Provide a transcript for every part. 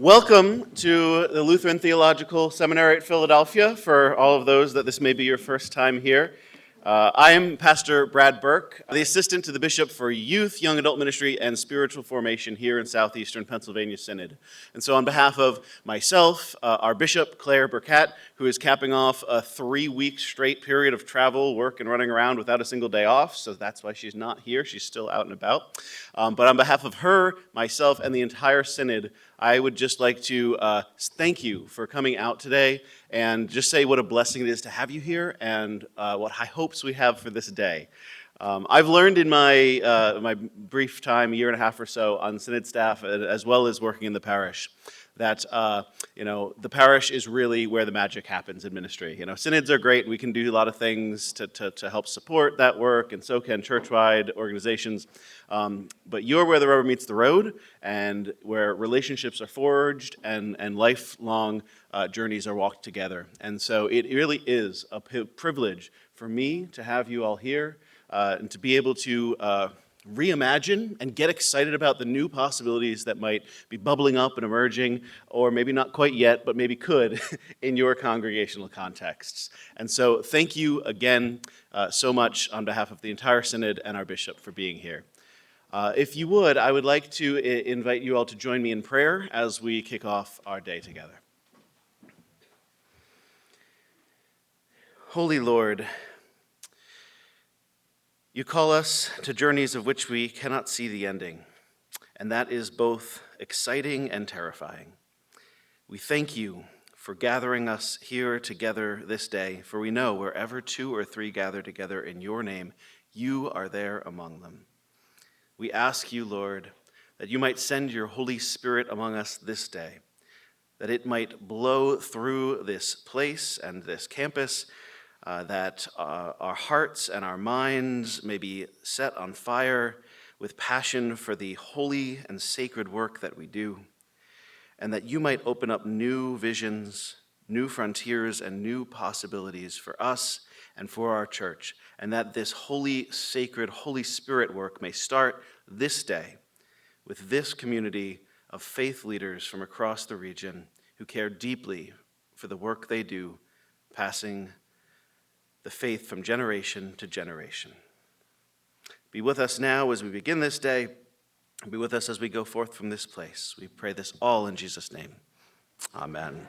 Welcome to the Lutheran Theological Seminary at Philadelphia. For all of those that this may be your first time here, I am Pastor Brad Burke, the assistant to the bishop for youth, young adult ministry, and spiritual formation here in Southeastern Pennsylvania Synod. And so on behalf of myself, our bishop, Claire Burkett, who is capping off a 3-week straight period of travel, work, and running around without a single day off, so that's why she's not here. She's still out and about. But on behalf of her, myself, and the entire Synod, I would just like to thank you for coming out today and just say what a blessing it is to have you here and what high hopes we have for this day. I've learned in my brief time, a year and a half or so, on Synod staff, as well as working in the parish, that the parish is really where the magic happens in ministry. Synods are great. We can do a lot of things to help support that work, and so can church-wide organizations. But you're where the rubber meets the road, and where relationships are forged, and lifelong journeys are walked together. And so it really is a privilege for me to have you all here, and to be able to reimagine and get excited about the new possibilities that might be bubbling up and emerging, or maybe not quite yet, but maybe could, in your congregational contexts. And so thank you again so much on behalf of the entire Synod and our bishop for being here. If you would, I would like to invite you all to join me in prayer as we kick off our day together. Holy Lord, you call us to journeys of which we cannot see the ending, and that is both exciting and terrifying. We thank you for gathering us here together this day, for we know wherever 2 or 3 gather together in your name, you are there among them. We ask you, Lord, that you might send your Holy Spirit among us this day, that it might blow through this place and this campus, that our hearts and our minds may be set on fire with passion for the holy and sacred work that we do, and that you might open up new visions, new frontiers, and new possibilities for us and for our church, and that this holy, sacred, Holy Spirit work may start this day with this community of faith leaders from across the region who care deeply for the work they do, passing the faith from generation to generation. Be with us now as we begin this day, and be with us as we go forth from this place. We pray this all in Jesus' name. Amen.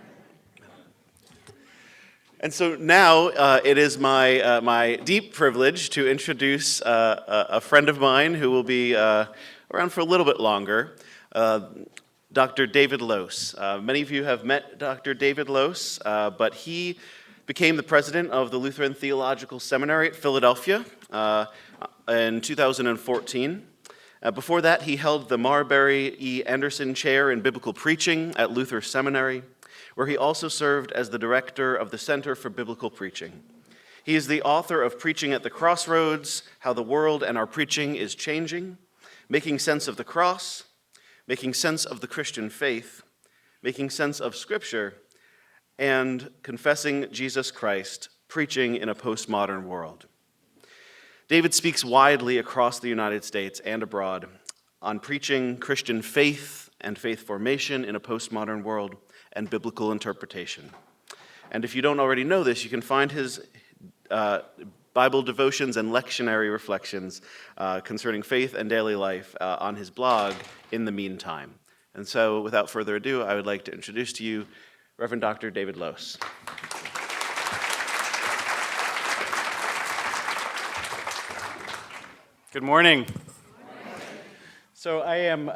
And so now it is my deep privilege to introduce a friend of mine who will be around for a little bit longer, Dr. David Lose. Many of you have met Dr. David Lose, but he became the president of the Lutheran Theological Seminary at Philadelphia in 2014. Before that, he held the Marbury E. Anderson Chair in Biblical Preaching at Luther Seminary, where he also served as the director of the Center for Biblical Preaching. He is the author of Preaching at the Crossroads, How the World and Our Preaching is Changing, Making Sense of the Cross, Making Sense of the Christian Faith, Making Sense of Scripture, and Confessing Jesus Christ, Preaching in a Postmodern World. David speaks widely across the United States and abroad on preaching Christian faith and faith formation in a postmodern world and biblical interpretation. And if you don't already know this, you can find his Bible devotions and lectionary reflections concerning faith and daily life on his blog in the meantime. And so without further ado, I would like to introduce to you Reverend Dr. David Lose. Good morning. So I am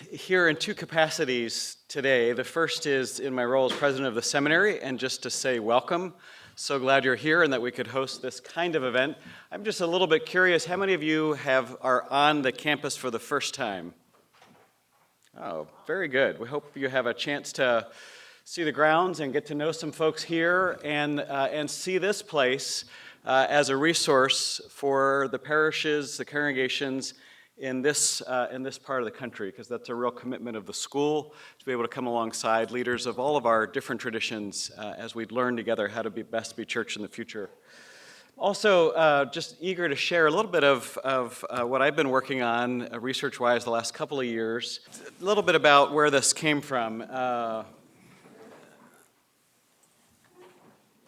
here in 2 capacities today. The first is in my role as president of the seminary, and just to say welcome. So glad you're here and that we could host this kind of event. I'm just a little bit curious, how many of you are on the campus for the first time? Oh, very good. We hope you have a chance to see the grounds and get to know some folks here and see this place as a resource for the parishes, the congregations in this part of the country, because that's a real commitment of the school to be able to come alongside leaders of all of our different traditions as we learn together how to best be church in the future. Also, just eager to share a little bit of what I've been working on research-wise the last couple of years. A little bit about where this came from. I'm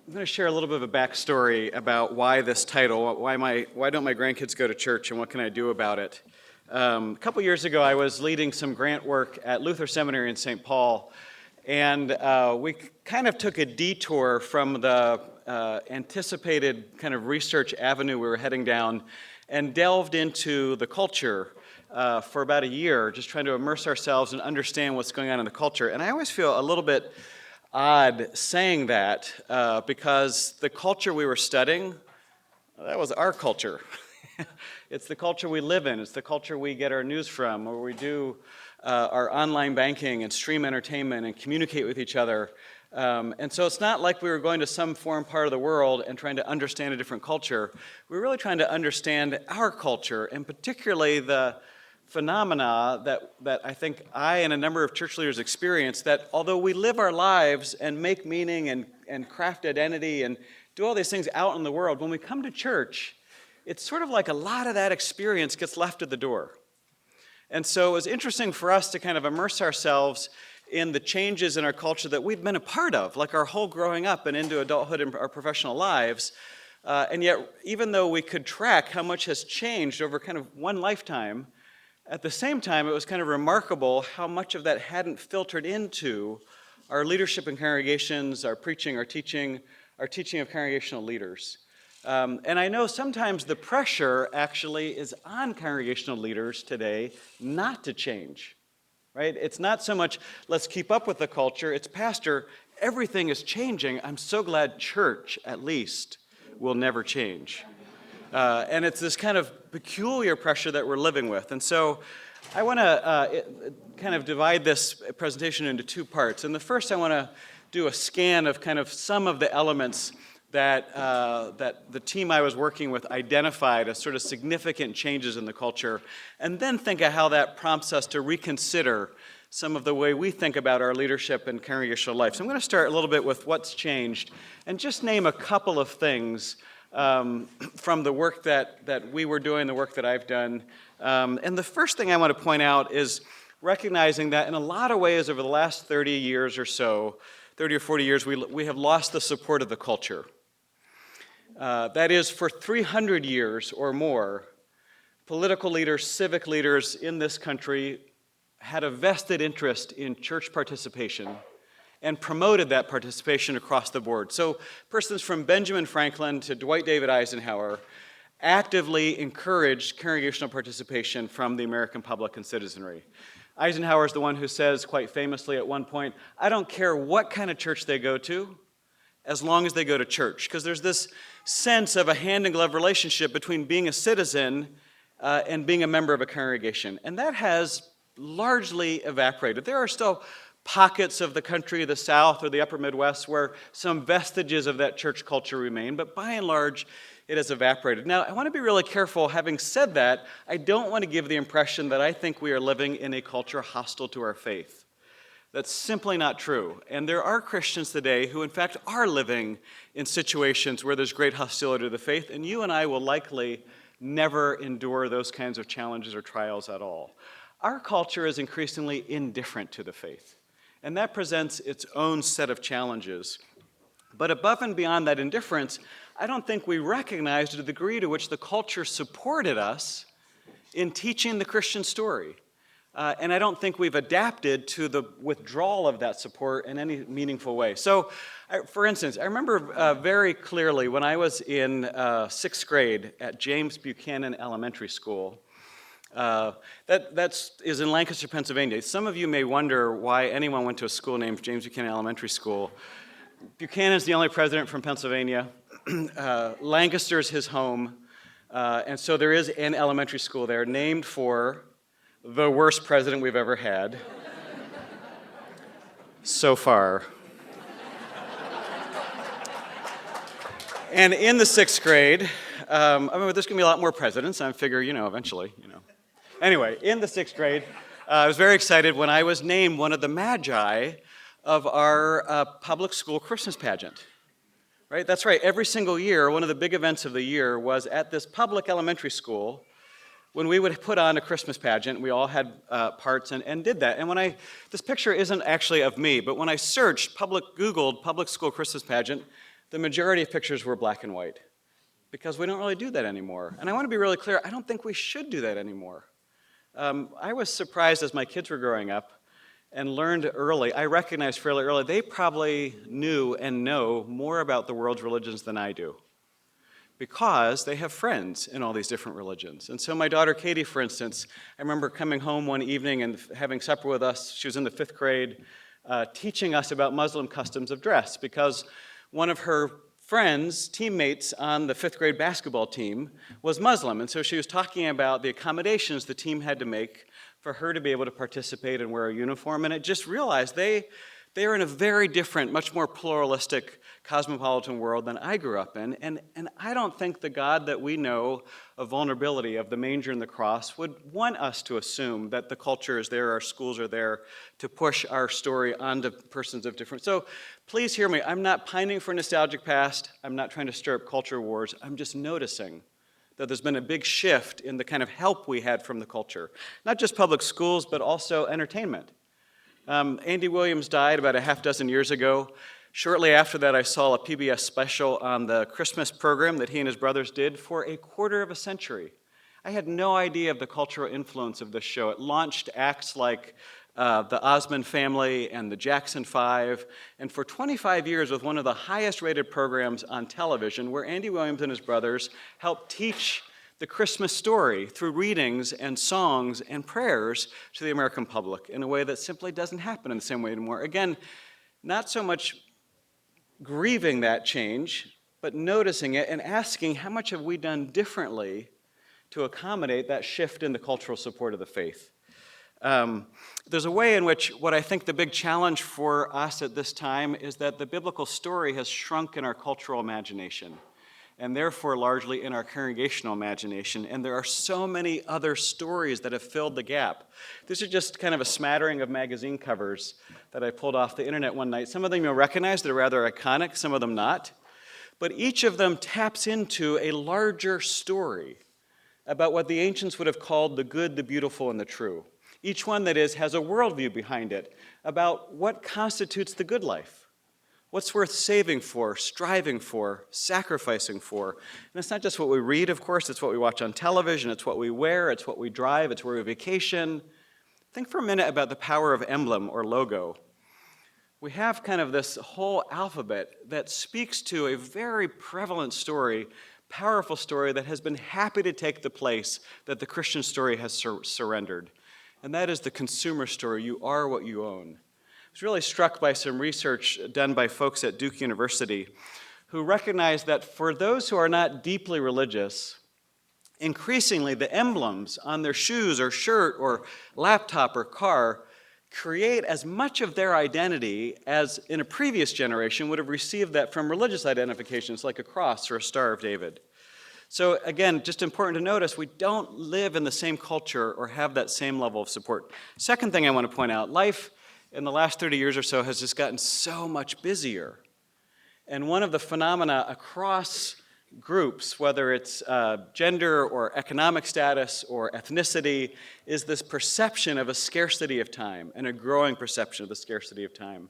going to share a little bit of a backstory about why this title, why don't my grandkids go to church, and what can I do about it. A couple years ago, I was leading some grant work at Luther Seminary in St. Paul, and we kind of took a detour from the anticipated kind of research avenue we were heading down and delved into the culture for about a year, just trying to immerse ourselves and understand what's going on in the culture. And I always feel a little bit odd saying that because the culture we were studying, that was our culture. It's the culture we live in. It's the culture we get our news from, where we do our online banking and stream entertainment and communicate with each other. And so it's not like we were going to some foreign part of the world and trying to understand a different culture. We're really trying to understand our culture, and particularly the phenomena that I think I and a number of church leaders experience, that although we live our lives and make meaning and craft identity and do all these things out in the world, when we come to church, it's sort of like a lot of that experience gets left at the door. And so it was interesting for us to kind of immerse ourselves in the changes in our culture that we've been a part of, like our whole growing up and into adulthood and our professional lives. And yet, even though we could track how much has changed over kind of one lifetime, at the same time, it was kind of remarkable how much of that hadn't filtered into our leadership in congregations, our preaching, our teaching of congregational leaders. And I know sometimes the pressure actually is on congregational leaders today not to change. Right? It's not so much, let's keep up with the culture. It's, Pastor, everything is changing. I'm so glad church, at least, will never change. And it's this kind of peculiar pressure that we're living with. And so I want to kind of divide this presentation into two parts. And the first, I want to do a scan of kind of some of the elements that the team I was working with identified as sort of significant changes in the culture, and then think of how that prompts us to reconsider some of the way we think about our leadership and congregational life. So I'm going to start a little bit with what's changed, and just name a couple of things from the work that we were doing, the work that I've done. And the first thing I want to point out is recognizing that in a lot of ways over the last 30 years or so, 30 or 40 years, we have lost the support of the culture. That is, for 300 years or more, political leaders, civic leaders in this country had a vested interest in church participation and promoted that participation across the board. So persons from Benjamin Franklin to Dwight David Eisenhower actively encouraged congregational participation from the American public and citizenry. Eisenhower is the one who says, quite famously at one point, I don't care what kind of church they go to, as long as they go to church. Because there's this sense of a hand-in-glove relationship between being a citizen and being a member of a congregation. And that has largely evaporated. There are still pockets of the country, the South or the upper Midwest, where some vestiges of that church culture remain, but by and large, it has evaporated. Now, I want to be really careful. Having said that, I don't want to give the impression that I think we are living in a culture hostile to our faith. That's simply not true. And there are Christians today who, in fact, are living in situations where there's great hostility to the faith, and you and I will likely never endure those kinds of challenges or trials at all. Our culture is increasingly indifferent to the faith, and that presents its own set of challenges. But above and beyond that indifference, I don't think we recognize the degree to which the culture supported us in teaching the Christian story. And I don't think we've adapted to the withdrawal of that support in any meaningful way. So, for instance, I remember very clearly when I was in sixth grade at James Buchanan Elementary School. That is in Lancaster, Pennsylvania. Some of you may wonder why anyone went to a school named James Buchanan Elementary School. Buchanan's the only president from Pennsylvania. Lancaster's his home. And so there is an elementary school there named for the worst president we've ever had so far. And in the sixth grade, I mean, there's going to be a lot more presidents. I figure, eventually, Anyway, in the sixth grade, I was very excited when I was named one of the magi of our public school Christmas pageant, right? That's right. Every single year, one of the big events of the year was at this public elementary school when we would put on a Christmas pageant. We all had parts and did that. And this picture isn't actually of me, but when I Googled public school Christmas pageant, the majority of pictures were black and white because we don't really do that anymore. And I want to be really clear, I don't think we should do that anymore. I was surprised as my kids were growing up and learned early, I recognized fairly early, they probably knew and know more about the world's religions than I do, because they have friends in all these different religions. And so my daughter Katie, for instance, I remember coming home one evening and having supper with us. She was in the 5th grade, teaching us about Muslim customs of dress, because one of her friends, teammates on the 5th grade basketball team, was Muslim. And so she was talking about the accommodations the team had to make for her to be able to participate and wear a uniform. And I just realized they are in a very different, much more pluralistic, cosmopolitan world than I grew up in. And I don't think the God that we know of vulnerability, of the manger and the cross, would want us to assume that the culture is there, our schools are there to push our story onto persons of different. So please hear me. I'm not pining for a nostalgic past. I'm not trying to stir up culture wars. I'm just noticing that there's been a big shift in the kind of help we had from the culture. Not just public schools, but also entertainment. Andy Williams died about a half dozen years ago. Shortly after that, I saw a PBS special on the Christmas program that he and his brothers did for a quarter of a century. I had no idea of the cultural influence of this show. It launched acts like the Osmond Family and the Jackson Five, and for 25 years was one of the highest rated programs on television, where Andy Williams and his brothers helped teach the Christmas story through readings and songs and prayers to the American public in a way that simply doesn't happen in the same way anymore. Again, not so much grieving that change, but noticing it and asking how much have we done differently to accommodate that shift in the cultural support of the faith. There's a way in which what I think the big challenge for us at this time is that the biblical story has shrunk in our cultural imagination, and therefore largely in our congregational imagination. And there are so many other stories that have filled the gap. These are just kind of a smattering of magazine covers that I pulled off the internet one night. Some of them you'll recognize, they're rather iconic, some of them not. But each of them taps into a larger story about what the ancients would have called the good, the beautiful, and the true. Each one, that is, has a worldview behind it about what constitutes the good life. What's worth saving for, striving for, sacrificing for? And it's not just what we read, of course, it's what we watch on television, it's what we wear, it's what we drive, it's where we vacation. Think for a minute about the power of emblem or logo. We have kind of this whole alphabet that speaks to a very prevalent story, powerful story that has been happy to take the place that the Christian story has surrendered. And that is the consumer story. You are what you own. I was really struck by some research done by folks at Duke University who recognized that for those who are not deeply religious, increasingly the emblems on their shoes or shirt or laptop or car create as much of their identity as in a previous generation would have received that from religious identifications like a cross or a Star of David. So again, just important to notice, we don't live in the same culture or have that same level of support. Second thing I want to point out, life in the last 30 years or so has just gotten so much busier. And one of the phenomena across groups, whether it's gender or economic status or ethnicity, is this perception of a scarcity of time and a growing perception of the scarcity of time.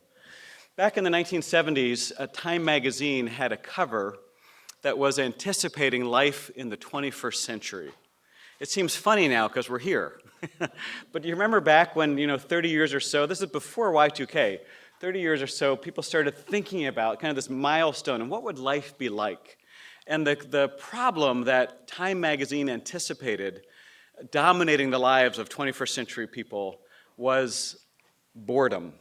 Back in the 1970s, Time magazine had a cover that was anticipating life in the 21st century. It seems funny now because we're here. But you remember back when, 30 years or so, this is before Y2K, 30 years or so, people started thinking about kind of this milestone and what would life be like? And the problem that Time magazine anticipated dominating the lives of 21st century people was boredom.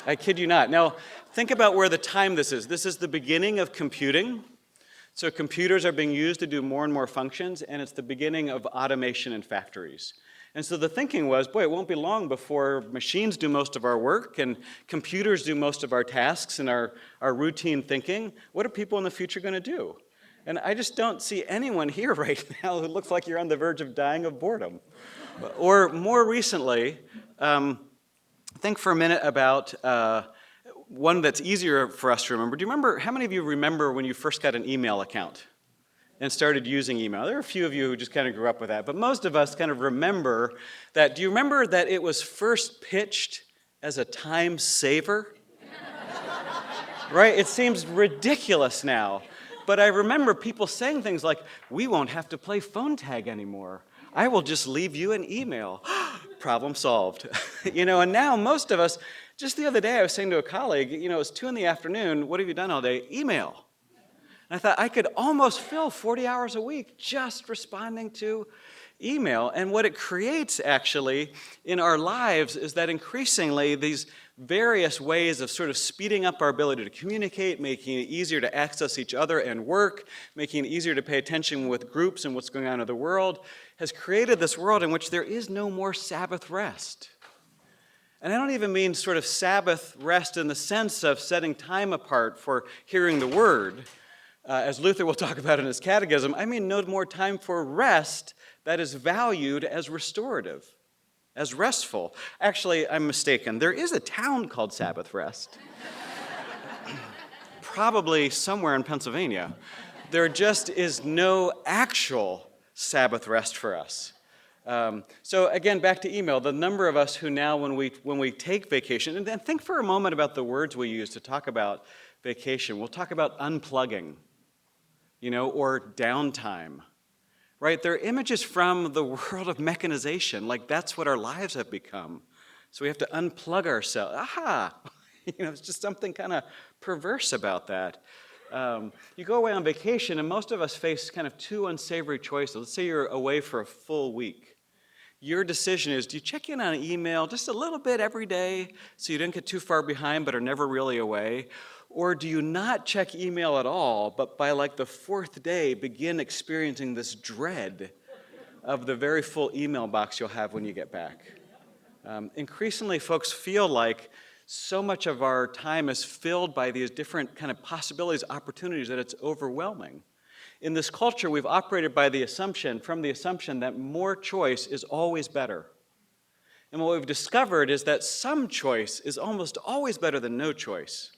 I kid you not. Now, think about where the time this is. This is the beginning of computing. So computers are being used to do more and more functions, and it's the beginning of automation in factories. And so the thinking was, boy, it won't be long before machines do most of our work and computers do most of our tasks and our routine thinking. What are people in the future going to do? And I just don't see anyone here right now who looks like you're on the verge of dying of boredom. Or more recently, think for a minute about one that's easier for us to remember. Do you remember, how many of you remember when you first got an email account and started using email? There are a few of you who just kind of grew up with that, but most of us kind of remember that. Do you remember that it was first pitched as a time saver? Right? It seems ridiculous now. But I remember people saying things like, we won't have to play phone tag anymore. I will just leave you an email. Problem solved. And now most of us, just the other day I was saying to a colleague, it was 2 p.m, what have you done all day? Email. And I thought I could almost fill 40 hours a week just responding to email. And what it creates actually in our lives is that increasingly these various ways of sort of speeding up our ability to communicate, making it easier to access each other and work, making it easier to pay attention with groups and what's going on in the world, has created this world in which there is no more Sabbath rest. And I don't even mean sort of Sabbath rest in the sense of setting time apart for hearing the word, as Luther will talk about in his catechism. I mean no more time for rest that is valued as restorative, as restful. Actually, I'm mistaken. There is a town called Sabbath Rest, probably somewhere in Pennsylvania. There just is no actual Sabbath rest for us. So again, back to email. The number of us who now, when we take vacation, and then think for a moment about the words we use to talk about vacation. We'll talk about unplugging, or downtime. Right? They're images from the world of mechanization. Like that's what our lives have become. So we have to unplug ourselves. Aha! It's just something kind of perverse about that. You go away on vacation, and most of us face kind of 2 unsavory choices. Let's say you're away for a full week. Your decision is, do you check in on an email just a little bit every day so you don't get too far behind but are never really away? Or do you not check email at all, but by like the 4th day begin experiencing this dread of the very full email box you'll have when you get back? Increasingly, folks feel like so much of our time is filled by these different kind of possibilities, opportunities, that it's overwhelming. In this culture, we've operated from the assumption that more choice is always better. And what we've discovered is that some choice is almost always better than no choice.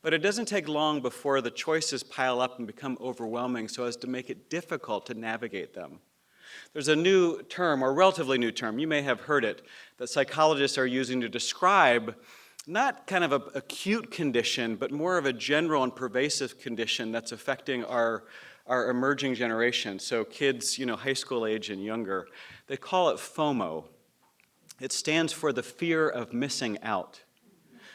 But it doesn't take long before the choices pile up and become overwhelming so as to make it difficult to navigate them. There's a new term, or relatively new term, you may have heard it, that psychologists are using to describe not kind of an acute condition, but more of a general and pervasive condition that's affecting our emerging generation. So kids, high school age and younger, they call it FOMO. It stands for the fear of missing out.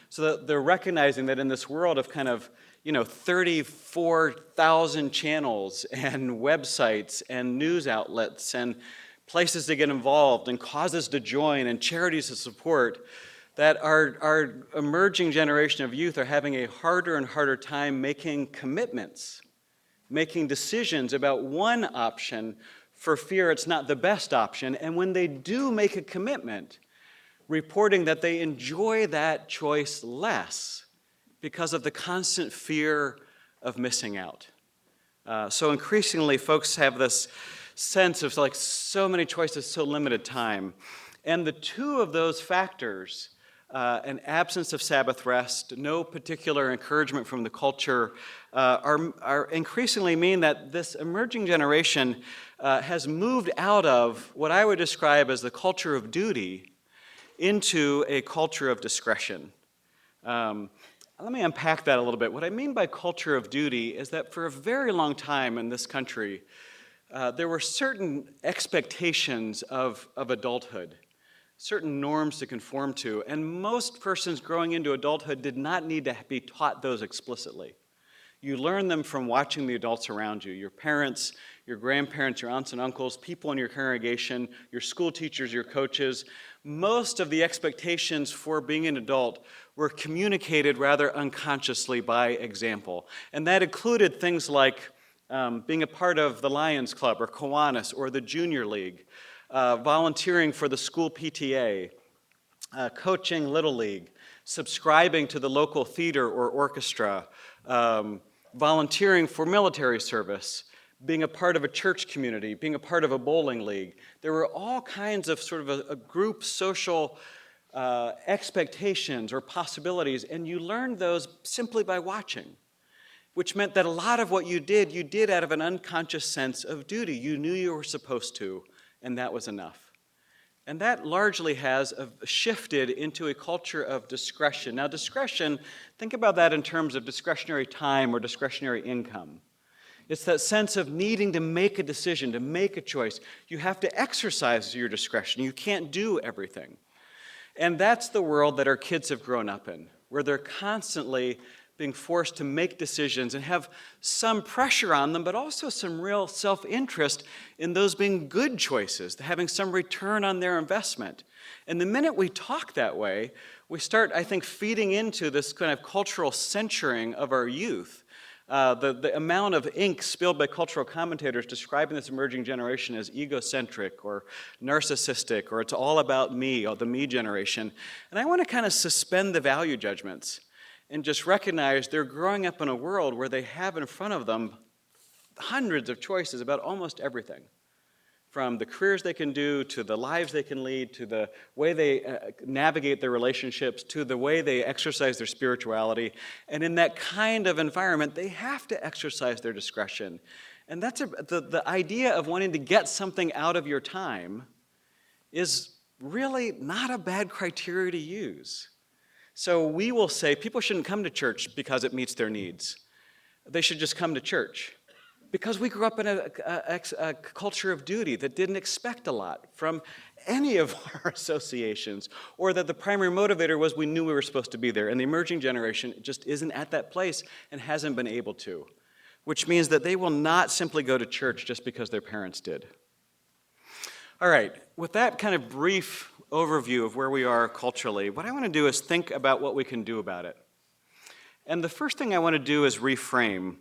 So they're recognizing that in this world of kind of, 34,000 channels and websites and news outlets and places to get involved and causes to join and charities to support, that our emerging generation of youth are having a harder and harder time making commitments, making decisions about one option for fear it's not the best option. And when they do make a commitment, reporting that they enjoy that choice less because of the constant fear of missing out. So increasingly, folks have this sense of like so many choices, so limited time. And the two of those factors, an absence of Sabbath rest, no particular encouragement from the culture, are increasingly mean that this emerging generation has moved out of what I would describe as the culture of duty into a culture of discretion. Let me unpack that a little bit. What I mean by culture of duty is that for a very long time in this country, there were certain expectations of adulthood, certain norms to conform to, and most persons growing into adulthood did not need to be taught those explicitly. You learn them from watching the adults around you, your parents, your grandparents, your aunts and uncles, people in your congregation, your school teachers, your coaches. Most of the expectations for being an adult were communicated rather unconsciously by example. And that included things like being a part of the Lions Club or Kiwanis or the Junior League, volunteering for the school PTA, coaching Little League, subscribing to the local theater or orchestra, volunteering for military service, being a part of a church community, being a part of a bowling league. There were all kinds of sort of a group social expectations or possibilities, and you learned those simply by watching, which meant that a lot of what you did out of an unconscious sense of duty. You knew you were supposed to, and that was enough. And that largely has shifted into a culture of discretion. Now, discretion, think about that in terms of discretionary time or discretionary income. It's that sense of needing to make a decision, to make a choice. You have to exercise your discretion. You can't do everything. And that's the world that our kids have grown up in, where they're constantly being forced to make decisions and have some pressure on them, but also some real self-interest in those being good choices, having some return on their investment. And the minute we talk that way, we start, I think, feeding into this kind of cultural censuring of our youth. The amount of ink spilled by cultural commentators describing this emerging generation as egocentric or narcissistic, or it's all about me, or the me generation. And I want to kind of suspend the value judgments and just recognize they're growing up in a world where they have in front of them hundreds of choices about almost everything, from the careers they can do, to the lives they can lead, to the way they navigate their relationships, to the way they exercise their spirituality. And in that kind of environment, they have to exercise their discretion. And that's the idea of wanting to get something out of your time is really not a bad criteria to use. So we will say people shouldn't come to church because it meets their needs. They should just come to church because we grew up in a culture of duty that didn't expect a lot from any of our associations, or that the primary motivator was we knew we were supposed to be there. And the emerging generation just isn't at that place and hasn't been able to, which means that they will not simply go to church just because their parents did. All right, with that kind of brief overview of where we are culturally, what I want to do is think about what we can do about it. And the first thing I want to do is reframe,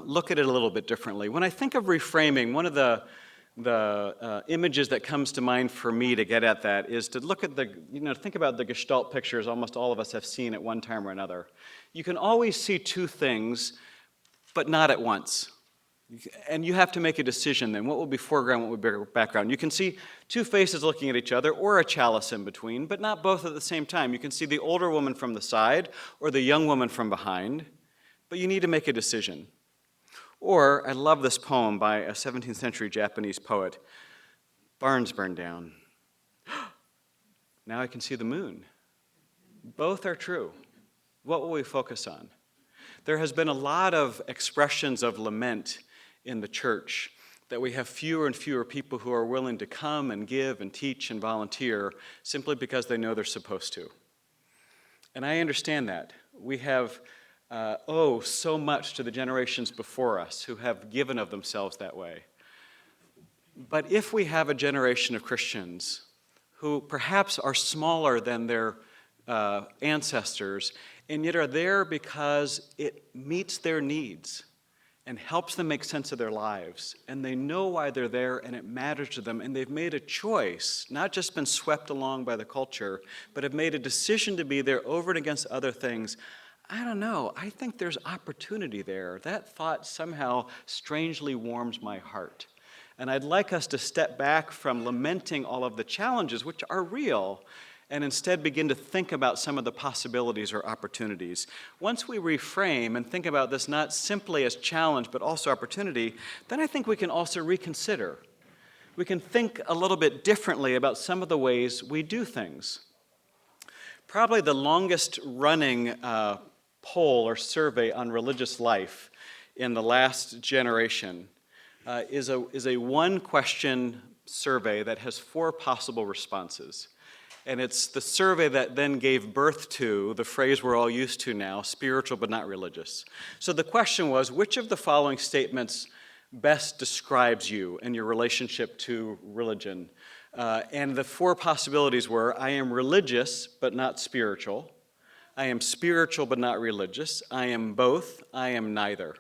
look at it a little bit differently. When I think of reframing, one of the images that comes to mind for me to get at that is to look at think about the Gestalt pictures almost all of us have seen at one time or another. You can always see two things, but not at once. And you have to make a decision then. What will be foreground, what will be background? You can see two faces looking at each other, or a chalice in between, but not both at the same time. You can see the older woman from the side, or the young woman from behind, but you need to make a decision. Or, I love this poem by a 17th century Japanese poet, Barns Burned Down. Now I can see the moon. Both are true. What will we focus on? There has been a lot of expressions of lament in the church that we have fewer and fewer people who are willing to come and give and teach and volunteer simply because they know they're supposed to. And I understand that. We have owe so much to the generations before us who have given of themselves that way. But if we have a generation of Christians who perhaps are smaller than their ancestors, and yet are there because it meets their needs and helps them make sense of their lives, and they know why they're there and it matters to them, and they've made a choice, not just been swept along by the culture, but have made a decision to be there over and against other things. I don't know, I think there's opportunity there. That thought somehow strangely warms my heart. And I'd like us to step back from lamenting all of the challenges, which are real, and instead begin to think about some of the possibilities or opportunities. Once we reframe and think about this not simply as challenge, but also opportunity, then I think we can also reconsider. We can think a little bit differently about some of the ways we do things. Probably the longest running poll or survey on religious life in the last generation is a one-question survey that has 4 possible responses. And it's the survey that then gave birth to the phrase we're all used to now, spiritual but not religious. So the question was, which of the following statements best describes you and your relationship to religion? And the 4 possibilities were, I am religious but not spiritual. I am spiritual but not religious. I am both. I am neither.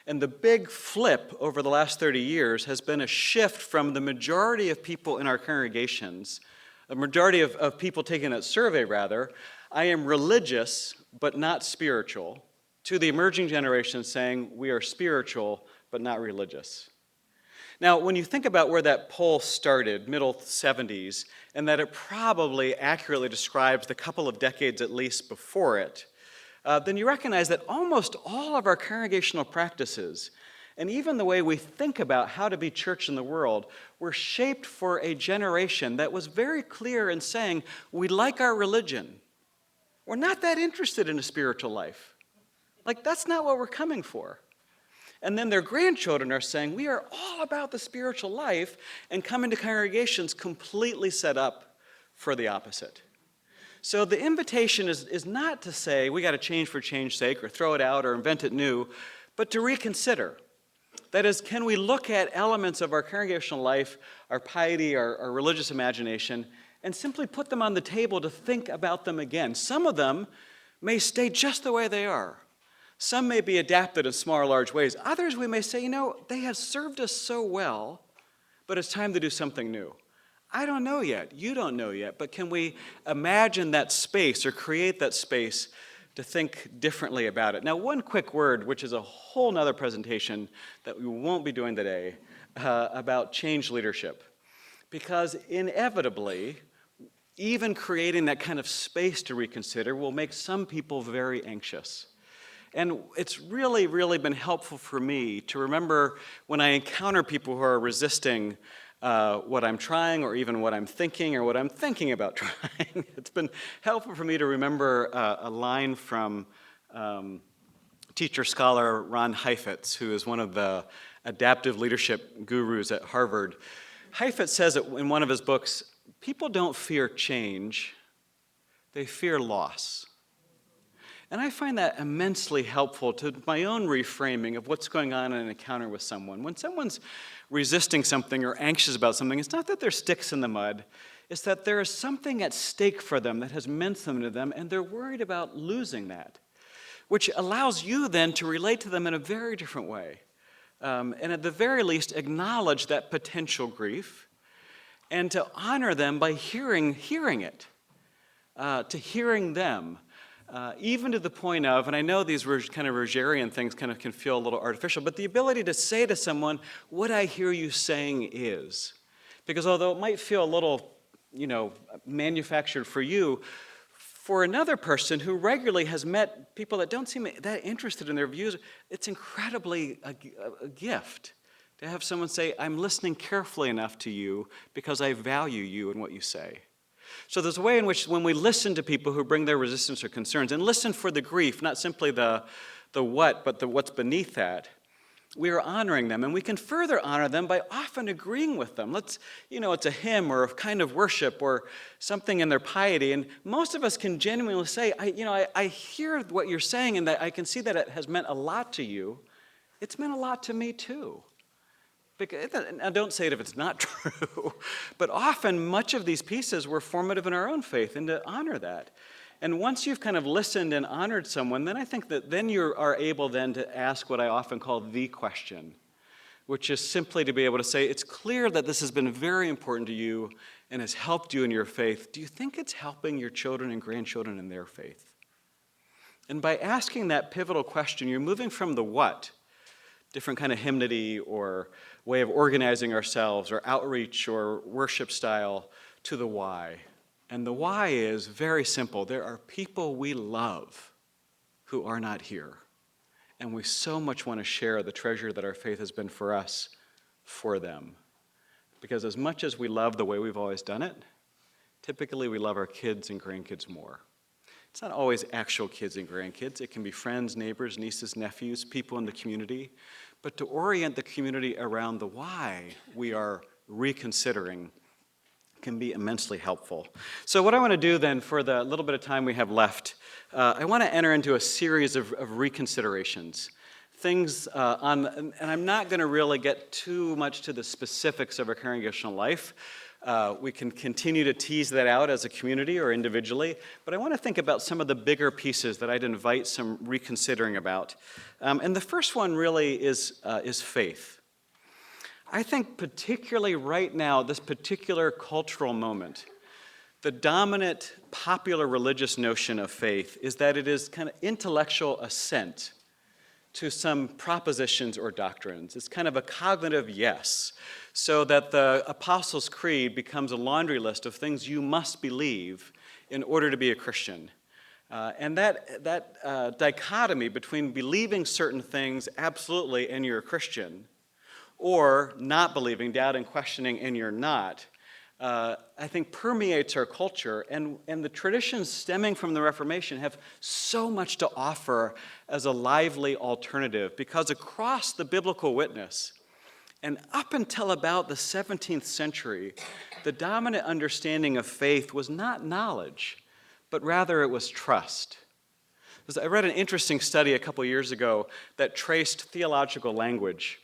And the big flip over the last 30 years has been a shift from the majority of people in our congregations, a majority of people taking that survey rather, I am religious but not spiritual, to the emerging generation saying we are spiritual but not religious. Now, when you think about where that poll started, middle 70s, and that it probably accurately describes the couple of decades at least before it, then you recognize that almost all of our congregational practices, and even the way we think about how to be church in the world, were shaped for a generation that was very clear in saying, we like our religion. We're not that interested in a spiritual life. Like, that's not what we're coming for. And then their grandchildren are saying, we are all about the spiritual life, and come into congregations completely set up for the opposite. So the invitation is not to say we got to change for change's sake or throw it out or invent it new, but to reconsider. That is, can we look at elements of our congregational life, our piety, our religious imagination, and simply put them on the table to think about them again? Some of them may stay just the way they are. Some may be adapted in small or large ways. Others we may say, they have served us so well, but it's time to do something new. I don't know yet. You don't know yet. But can we imagine that space or create that space to think differently about it? Now, one quick word, which is a whole nother presentation that we won't be doing today, about change leadership. Because inevitably, even creating that kind of space to reconsider will make some people very anxious. And it's really, really been helpful for me to remember when I encounter people who are resisting what I'm trying, or even what I'm thinking, or what I'm thinking about trying. It's been helpful for me to remember a line from teacher-scholar Ron Heifetz, who is one of the adaptive leadership gurus at Harvard. Heifetz says it in one of his books, people don't fear change, they fear loss. And I find that immensely helpful to my own reframing of what's going on in an encounter with someone. When someone's resisting something or anxious about something, it's not that they're sticks in the mud. It's that there is something at stake for them that has meant something to them, and they're worried about losing that, which allows you then to relate to them in a very different way. And at the very least, acknowledge that potential grief and to honor them by hearing it, to hearing them. Even to the point of, and I know these kind of Rogerian things kind of can feel a little artificial, but the ability to say to someone, what I hear you saying is. Because although it might feel a little, manufactured for you, for another person who regularly has met people that don't seem that interested in their views, it's incredibly a gift to have someone say, I'm listening carefully enough to you because I value you and what you say. So there's a way in which when we listen to people who bring their resistance or concerns, and listen for the grief, not simply the what, but the what's beneath that, we are honoring them. And we can further honor them by often agreeing with them. It's a hymn or a kind of worship or something in their piety. And most of us can genuinely say, I hear what you're saying, and that I can see that it has meant a lot to you. It's meant a lot to me too. Now, don't say it if it's not true, but often much of these pieces were formative in our own faith, and to honor that. And once you've kind of listened and honored someone, then I think that then you are able then to ask what I often call the question, which is simply to be able to say, it's clear that this has been very important to you and has helped you in your faith. Do you think it's helping your children and grandchildren in their faith? And by asking that pivotal question, you're moving from the what, different kind of hymnody or way of organizing ourselves or outreach or worship style, to the why. And the why is very simple. There are people we love who are not here. And we so much want to share the treasure that our faith has been for us, for them. Because as much as we love the way we've always done it, typically we love our kids and grandkids more. It's not always actual kids and grandkids. It can be friends, neighbors, nieces, nephews, people in the community. But to orient the community around the why we are reconsidering can be immensely helpful. So what I want to do then, for the little bit of time we have left, I want to enter into a series of reconsiderations. Things and I'm not going to really get too much to the specifics of our congregational life. We can continue to tease that out as a community or individually, but I want to think about some of the bigger pieces that I'd invite some reconsidering about. And the first one really is faith. I think particularly right now, this particular cultural moment, the dominant popular religious notion of faith is that it is kind of intellectual assent to some propositions or doctrines. It's kind of a cognitive yes, so that the Apostles' Creed becomes a laundry list of things you must believe in order to be a Christian. And that dichotomy between believing certain things absolutely and you're a Christian, or not believing, doubting, questioning, and you're not, I think permeates our culture, and the traditions stemming from the Reformation have so much to offer as a lively alternative, because across the biblical witness, and up until about the 17th century, the dominant understanding of faith was not knowledge, but rather it was trust. I read an interesting study a couple years ago that traced theological language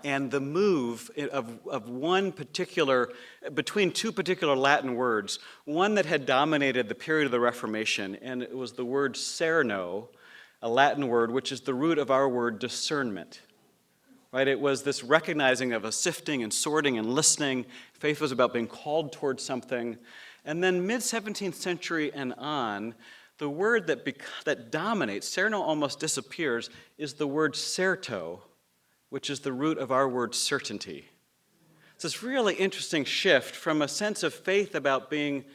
and the move of one particular, between two particular Latin words, one that had dominated the period of the Reformation, and it was the word cerno, a Latin word which is the root of our word discernment. Right? It was this recognizing of a sifting and sorting and listening. Faith was about being called towards something. And then mid-17th century and on, the word that dominates, cerno almost disappears, is the word certo, which is the root of our word certainty. It's this really interesting shift from a sense of faith about being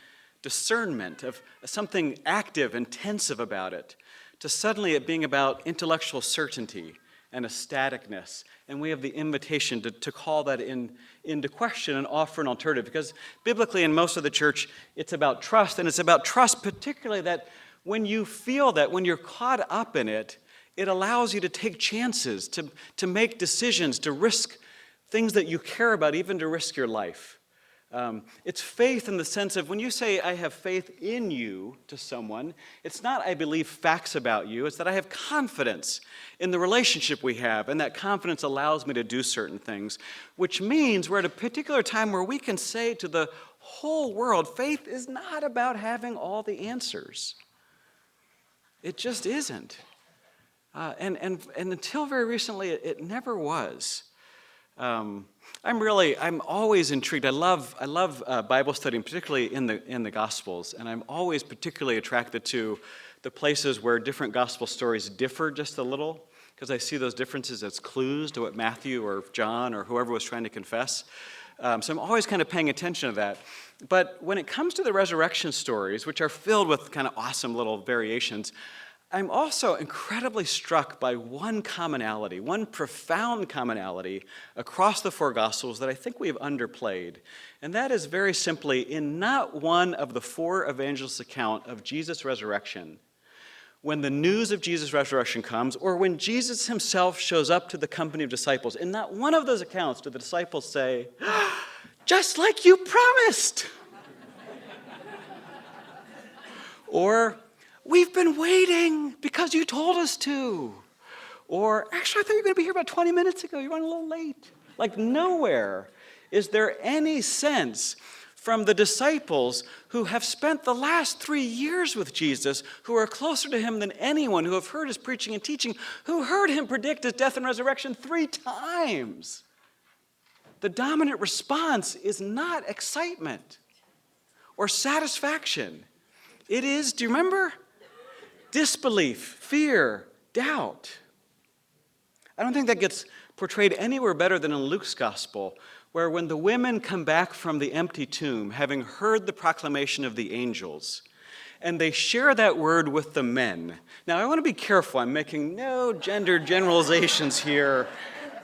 discernment, of something active, intensive about it, to suddenly it being about intellectual certainty and a staticness. And we have the invitation to call that into question and offer an alternative. Because biblically in most of the church, it's about trust, and it's about trust particularly that when you feel that, when you're caught up in it, it allows you to take chances, to make decisions, to risk things that you care about, even to risk your life. It's faith in the sense of when you say, I have faith in you to someone, it's not I believe facts about you, it's that I have confidence in the relationship we have, and that confidence allows me to do certain things, which means we're at a particular time where we can say to the whole world, faith is not about having all the answers. It just isn't. And until very recently, it never was. I'm always intrigued. I love Bible studying, particularly in the Gospels, and I'm always particularly attracted to the places where different Gospel stories differ just a little, because I see those differences as clues to what Matthew or John or whoever was trying to confess. So I'm always kind of paying attention to that. But when it comes to the resurrection stories, which are filled with kind of awesome little variations, I'm also incredibly struck by one commonality, one profound commonality across the four Gospels that I think we have underplayed. And that is very simply, in not one of the four evangelists' account of Jesus' resurrection, when the news of Jesus' resurrection comes, or when Jesus himself shows up to the company of disciples, in not one of those accounts do the disciples say, just like you promised. Or, we've been waiting because you told us to. Or, actually, I thought you were going to be here about 20 minutes ago. You were a little late. Like, nowhere is there any sense from the disciples who have spent the last 3 years with Jesus, who are closer to him than anyone, who have heard his preaching and teaching, who heard him predict his death and resurrection 3 times. The dominant response is not excitement or satisfaction. It is, do you remember? Disbelief, fear, doubt. I don't think that gets portrayed anywhere better than in Luke's gospel, where when the women come back from the empty tomb, having heard the proclamation of the angels, and they share that word with the men. Now, I want to be careful. I'm making no gender generalizations here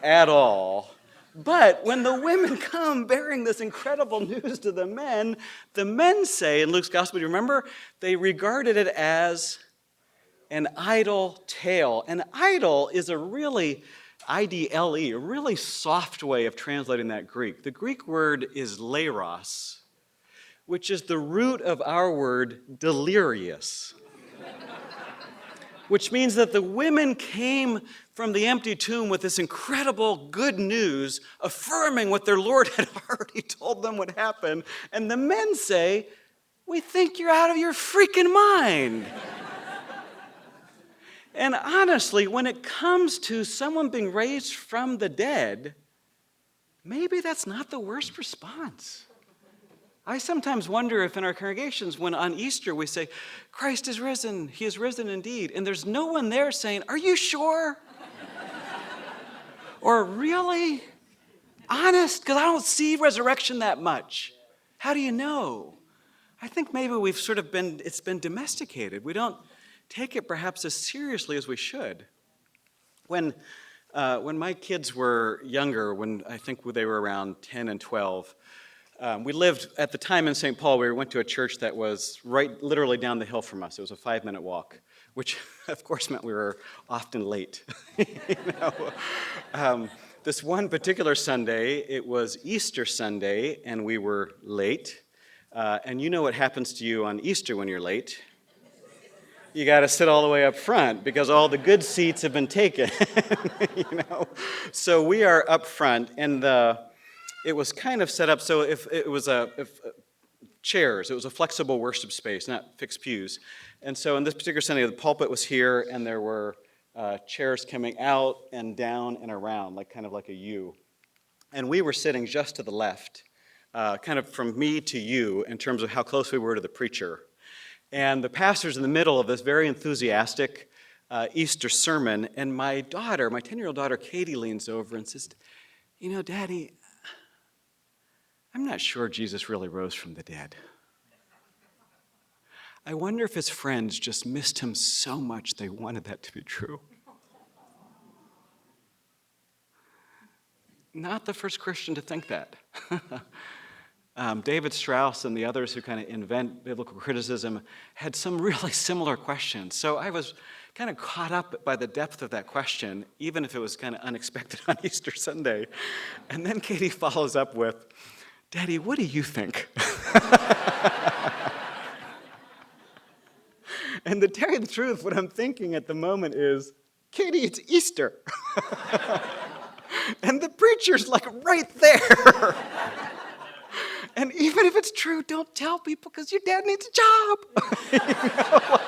at all. But when the women come bearing this incredible news to the men say in Luke's gospel, do you remember? They regarded it as an idle tale. An idol is a really, I-D-L-E, a really soft way of translating that Greek. The Greek word is leiros, which is the root of our word delirious, which means that the women came from the empty tomb with this incredible good news, affirming what their Lord had already told them would happen. And the men say, we think you're out of your freaking mind. And honestly, when it comes to someone being raised from the dead, maybe that's not the worst response. I sometimes wonder if in our congregations, when on Easter we say, Christ is risen, he is risen indeed, and there's no one there saying, are you sure? Or really? Honest? Because I don't see resurrection that much. How do you know? I think maybe it's been domesticated. We don't take it perhaps as seriously as we should. When my kids were younger, when I think they were around 10 and 12, we lived at the time in St. Paul. We went to a church that was literally down the hill from us. It was a 5-minute walk, which of course meant we were often late. This one particular Sunday, it was Easter Sunday, and we were late. And you know what happens to you on Easter when you're late. You got to sit all the way up front because all the good seats have been taken. So we are up front, and it was kind of set up so if chairs, it was a flexible worship space, not fixed pews. And so on this particular Sunday, the pulpit was here, and there were chairs coming out and down and around, kind of like a U. And we were sitting just to the left, kind of from me to you in terms of how close we were to the preacher. And the pastor's in the middle of this very enthusiastic Easter sermon, and my 10-year-old daughter, Katie, leans over and says, Daddy, I'm not sure Jesus really rose from the dead. I wonder if his friends just missed him so much they wanted that to be true. Not the first Christian to think that. David Strauss and the others who kind of invent biblical criticism had some really similar questions. So I was kind of caught up by the depth of that question, even if it was kind of unexpected on Easter Sunday. And then Katie follows up with, Daddy, what do you think? And to tell you the truth, what I'm thinking at the moment is, Katie, it's Easter. And the preacher's right there. And even if it's true, don't tell people because your dad needs a job.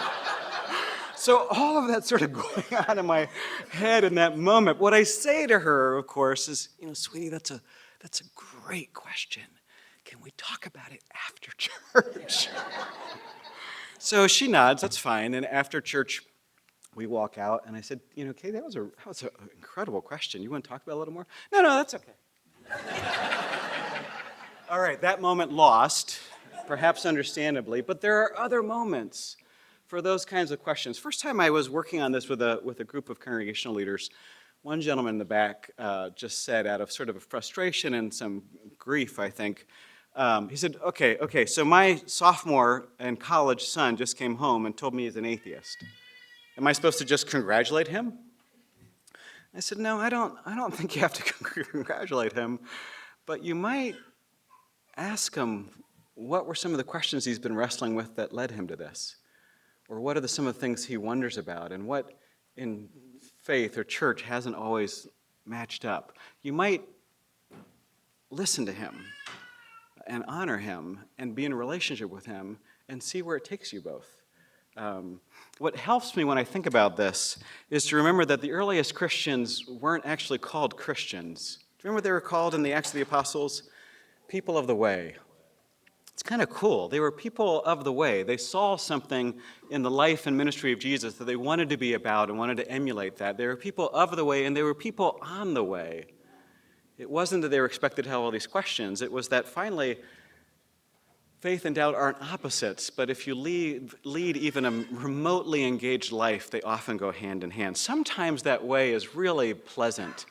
So all of that sort of going on in my head in that moment. What I say to her, of course, is, sweetie, that's a great question. Can we talk about it after church? So she nods, that's fine. And after church, we walk out, and I said, Kay, that was an incredible question. You want to talk about it a little more? No, that's okay. All right, that moment lost, perhaps understandably, but there are other moments for those kinds of questions. First time I was working on this with a group of congregational leaders, one gentleman in the back just said, out of sort of a frustration and some grief, I think, he said, okay, so my sophomore in college son just came home and told me he's an atheist. Am I supposed to just congratulate him? I said, no, I don't think you have to congratulate him, but you might ask him what were some of the questions he's been wrestling with that led him to this? Or what are some of the things he wonders about, and what in faith or church hasn't always matched up? You might listen to him and honor him and be in a relationship with him and see where it takes you both. What helps me when I think about this is to remember that the earliest Christians weren't actually called Christians. Do you remember what they were called in the Acts of the Apostles? People of the way. It's kind of cool. They were people of the way. They saw something in the life and ministry of Jesus that they wanted to be about and wanted to emulate that. They were people of the way, and they were people on the way. It wasn't that they were expected to have all these questions. It was that finally, faith and doubt aren't opposites, but if you lead even a remotely engaged life, they often go hand in hand. Sometimes that way is really pleasant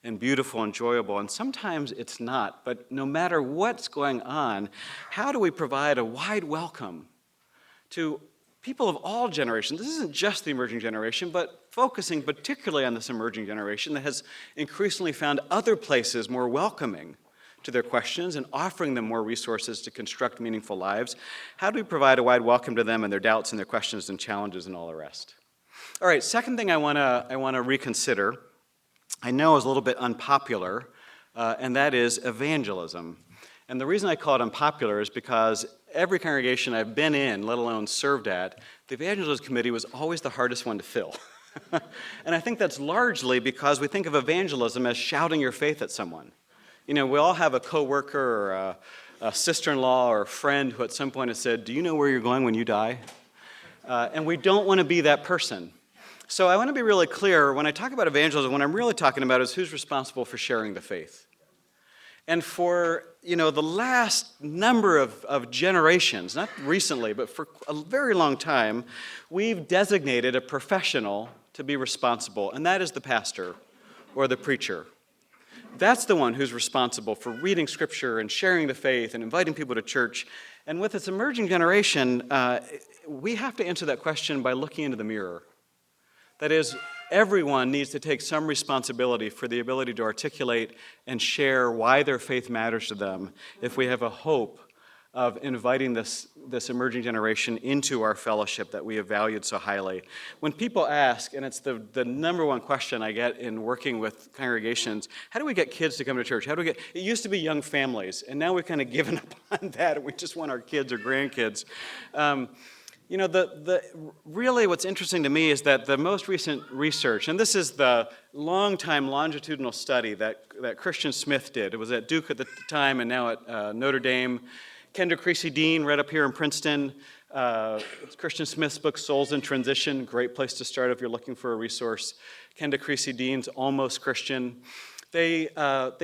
and beautiful, enjoyable, and sometimes it's not. But no matter what's going on, how do we provide a wide welcome to people of all generations? This isn't just the emerging generation, but focusing particularly on this emerging generation that has increasingly found other places more welcoming to their questions and offering them more resources to construct meaningful lives. How do we provide a wide welcome to them and their doubts and their questions and challenges and all the rest? All right, second thing I want to reconsider, I know is a little bit unpopular, and that is evangelism. And the reason I call it unpopular is because every congregation I've been in, let alone served at, the evangelism committee was always the hardest one to fill. And I think that's largely because we think of evangelism as shouting your faith at someone. We all have a coworker or a sister-in-law or a friend who at some point has said, "Do you know where you're going when you die?" And we don't want to be that person. So I want to be really clear. When I talk about evangelism, what I'm really talking about is who's responsible for sharing the faith. And for the last number of generations, not recently, but for a very long time, we've designated a professional to be responsible, and that is the pastor or the preacher. That's the one who's responsible for reading Scripture and sharing the faith and inviting people to church. And with this emerging generation, we have to answer that question by looking into the mirror. That is, everyone needs to take some responsibility for the ability to articulate and share why their faith matters to them if we have a hope of inviting this emerging generation into our fellowship that we have valued so highly. When people ask, and it's the number one question I get in working with congregations, how do we get kids to come to church? It used to be young families, and now we've kind of given up on that, and we just want our kids or grandkids. Really what's interesting to me is that the most recent research, and this is the long-time longitudinal study that Christian Smith did. It was at Duke at the time and now at Notre Dame. Kendra Creasy-Dean, right up here in Princeton. It's Christian Smith's book, Souls in Transition. Great place to start if you're looking for a resource. Kendra Creasy-Dean's Almost Christian. They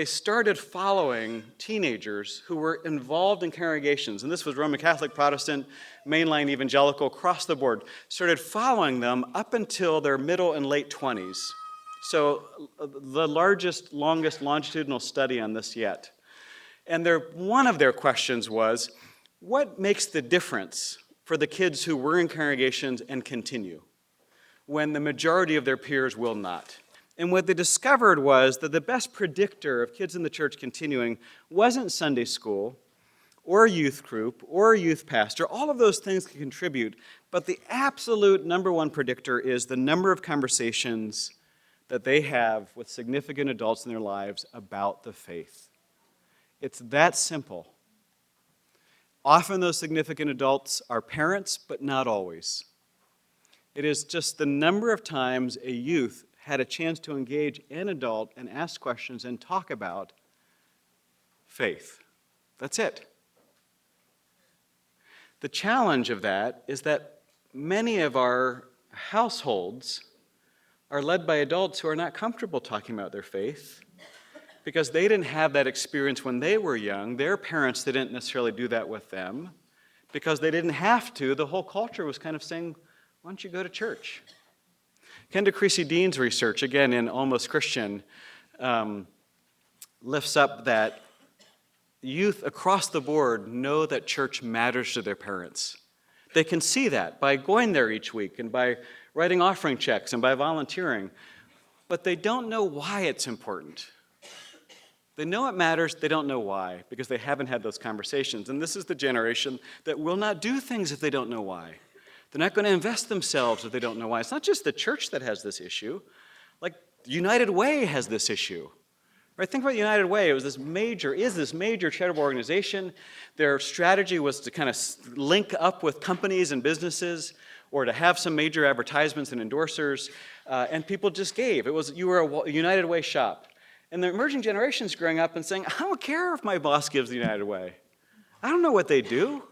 started following teenagers who were involved in congregations, and this was Roman Catholic, Protestant, mainline evangelical, across the board, started following them up until their middle and late 20s. So the longest longitudinal study on this yet. And one of their questions was, what makes the difference for the kids who were in congregations and continue when the majority of their peers will not? And what they discovered was that the best predictor of kids in the church continuing wasn't Sunday school or youth group or youth pastor. All of those things can contribute, but the absolute number one predictor is the number of conversations that they have with significant adults in their lives about the faith. It's that simple. Often those significant adults are parents, but not always. It is just the number of times a youth had a chance to engage an adult and ask questions and talk about faith. That's it. The challenge of that is that many of our households are led by adults who are not comfortable talking about their faith because they didn't have that experience when they were young. Their parents didn't necessarily do that with them because they didn't have to. The whole culture was kind of saying, why don't you go to church? Kendra Creasy-Dean's research, again in Almost Christian, lifts up that youth across the board know that church matters to their parents. They can see that by going there each week and by writing offering checks and by volunteering, but they don't know why it's important. They know it matters, they don't know why, because they haven't had those conversations. And this is the generation that will not do things if they don't know why. They're not going to invest themselves if they don't know why. It's not just the church that has this issue. Like, United Way has this issue. Right? Think about United Way. It was this major charitable organization. Their strategy was to kind of link up with companies and businesses or to have some major advertisements and endorsers, and people just gave. You were a United Way shop. And the emerging generation's growing up and saying, I don't care if my boss gives the United Way. I don't know what they do.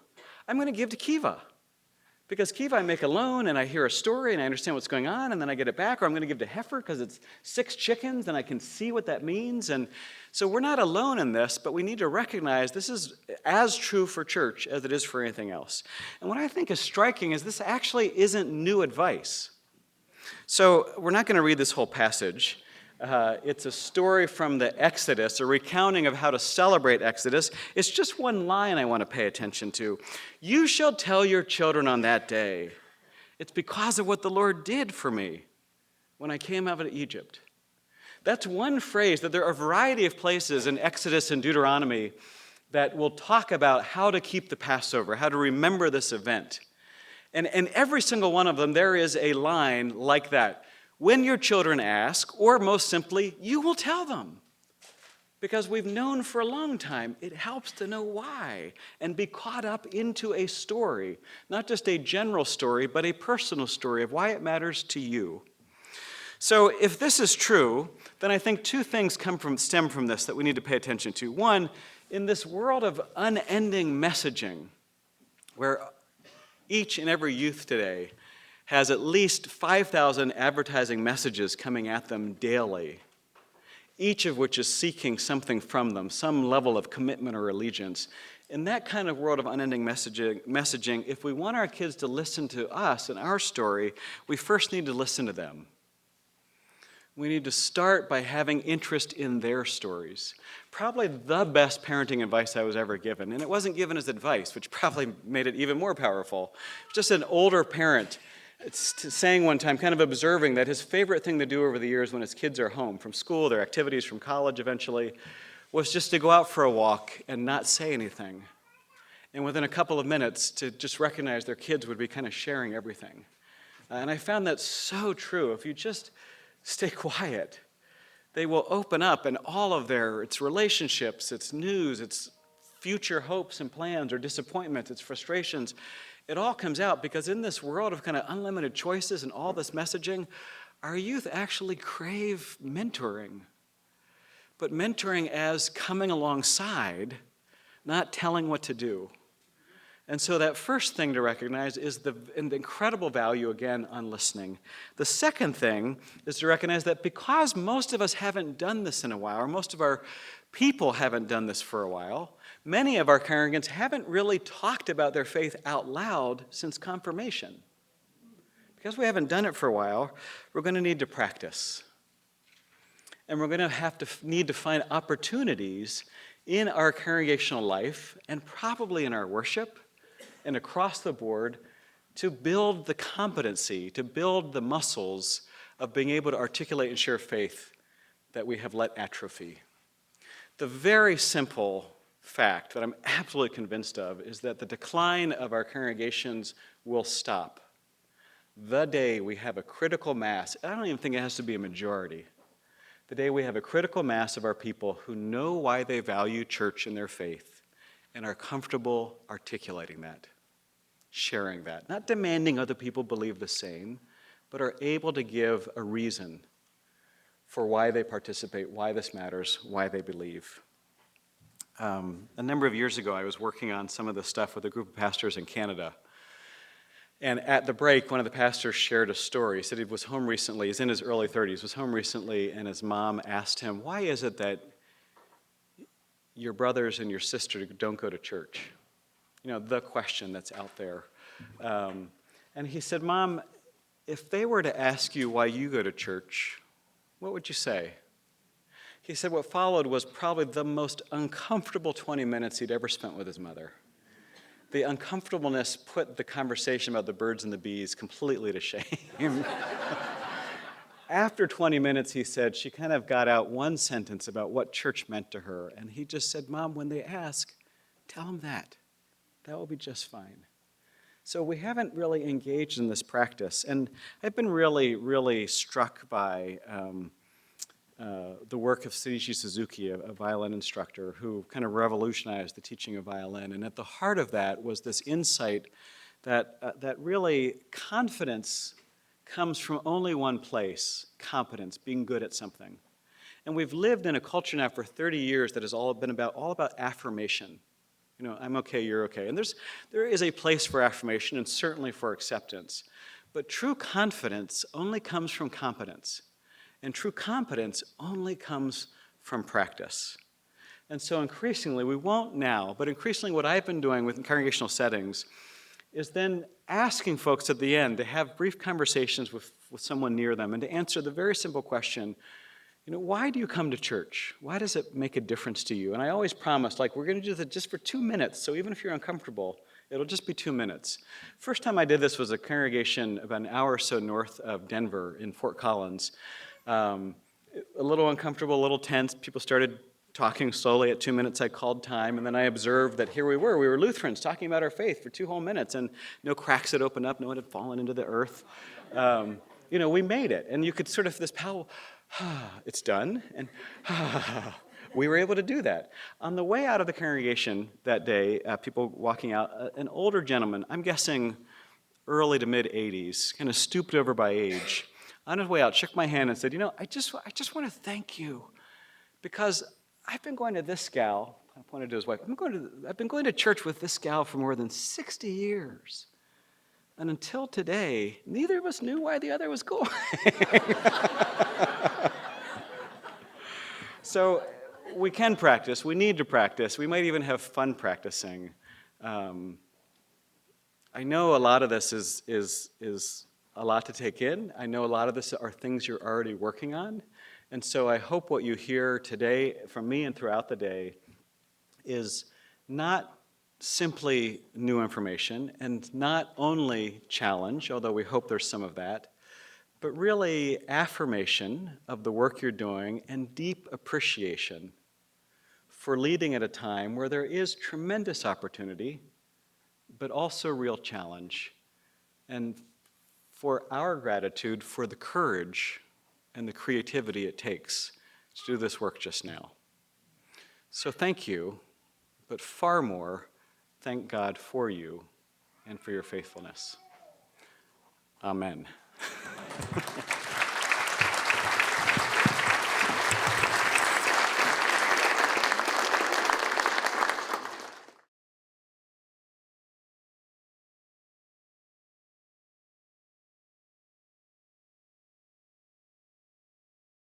I'm going to give to Kiva. Because Kiva, I make a loan, and I hear a story, and I understand what's going on, and then I get it back, or I'm going to give to Heifer because it's 6 chickens, and I can see what that means. And so we're not alone in this, but we need to recognize this is as true for church as it is for anything else. And what I think is striking is this actually isn't new advice. So we're not going to read this whole passage. It's a story from the Exodus, a recounting of how to celebrate Exodus. It's just one line I want to pay attention to. You shall tell your children on that day, it's because of what the Lord did for me when I came out of Egypt. That's one phrase that there are a variety of places in Exodus and Deuteronomy that will talk about how to keep the Passover, how to remember this event. And every single one of them, there is a line like that. When your children ask, or most simply, you will tell them. Because we've known for a long time, it helps to know why and be caught up into a story, not just a general story, but a personal story of why it matters to you. So if this is true, then I think two things stem from this that we need to pay attention to. One, In this world of unending messaging, where each and every youth today has at least 5,000 advertising messages coming at them daily, each of which is seeking something from them, some level of commitment or allegiance. In that kind of world of unending messaging, if we want our kids to listen to us and our story, we first need to listen to them. We need to start by having interest in their stories. Probably the best parenting advice I was ever given, and it wasn't given as advice, which probably made it even more powerful. Just an older parent saying one time, kind of observing that his favorite thing to do over the years when his kids are home from school, their activities from college eventually, was just to go out for a walk and not say anything. And within a couple of minutes, to just recognize their kids would be kind of sharing everything. And I found that so true. If you just stay quiet, they will open up, and all of its relationships, its news, its future hopes and plans or disappointments, its frustrations, it all comes out, because in this world of kind of unlimited choices and all this messaging, our youth actually crave mentoring. But mentoring as coming alongside, not telling what to do. And so that first thing to recognize is the incredible value, again, on listening. The second thing is to recognize that because most of us haven't done this in a while, or most of our people haven't done this for a while, many of our congregants haven't really talked about their faith out loud since confirmation. Because we haven't done it for a while, we're going to need to practice. And we're going to need to find opportunities in our congregational life, and probably in our worship, and across the board, to build the competency, to build the muscles of being able to articulate and share faith that we have let atrophy. The very simple fact that I'm absolutely convinced of is that the decline of our congregations will stop the day we have a critical mass. I don't even think it has to be a majority. The day we have a critical mass of our people who know why they value church and their faith and are comfortable articulating that, sharing that, not demanding other people believe the same, but are able to give a reason for why they participate, why this matters, why they believe. A number of years ago, I was working on some of this stuff with a group of pastors in Canada. And at the break, one of the pastors shared a story. He said he was home recently. He's in his early 30s, was home recently, and his mom asked him, why is it that your brothers and your sister don't go to church? You know, the question that's out there. And he said, Mom, if they were to ask you why you go to church, what would you say? He said what followed was probably the most uncomfortable 20 minutes he'd ever spent with his mother. The uncomfortableness put the conversation about the birds and the bees completely to shame. After 20 minutes, he said, she kind of got out one sentence about what church meant to her. And he just said, Mom, when they ask, tell them that. That will be just fine. So we haven't really engaged in this practice. And I've been really, really struck by the work of Shinichi Suzuki, a violin instructor, who kind of revolutionized the teaching of violin. And at the heart of that was this insight that really confidence comes from only one place: competence, being good at something. And we've lived in a culture now for 30 years that has all about affirmation. You know, I'm okay, you're okay. And there is a place for affirmation and certainly for acceptance. But true confidence only comes from competence. And true competence only comes from practice. And so increasingly, we won't now, but increasingly what I've been doing with congregational settings is then asking folks at the end to have brief conversations with someone near them and to answer the very simple question, you know, why do you come to church? Why does it make a difference to you? And I always promise, like, we're going to do that just for 2 minutes, so even if you're uncomfortable, it'll just be 2 minutes. First time I did this was a congregation about an hour or so north of Denver in Fort Collins. A little uncomfortable, a little tense. People started talking slowly. At 2 minutes, I called time, and then I observed that here we were Lutherans talking about our faith for 2 whole minutes, and no cracks had opened up, no one had fallen into the earth. You know, we made it, and you could sort of, this power, it's done, and we were able to do that. On the way out of the congregation that day, people walking out, an older gentleman, I'm guessing early to mid-80s, kind of stooped over by age, on his way out, shook my hand and said, you know, I just want to thank you because I've been going to this gal I pointed to his wife. I've been going to church with this gal for more than 60 years. And until today, neither of us knew why the other was going. So we can practice. We need to practice. We might even have fun practicing. I know a lot of this is a lot to take in. I know a lot of this are things you're already working on. And so I hope what you hear today from me and throughout the day is not simply new information and not only challenge, although we hope there's some of that, but really affirmation of the work you're doing and deep appreciation for leading at a time where there is tremendous opportunity, but also real challenge, and for our gratitude for the courage and the creativity it takes to do this work just now. So thank you, but far more, thank God for you and for your faithfulness. Amen.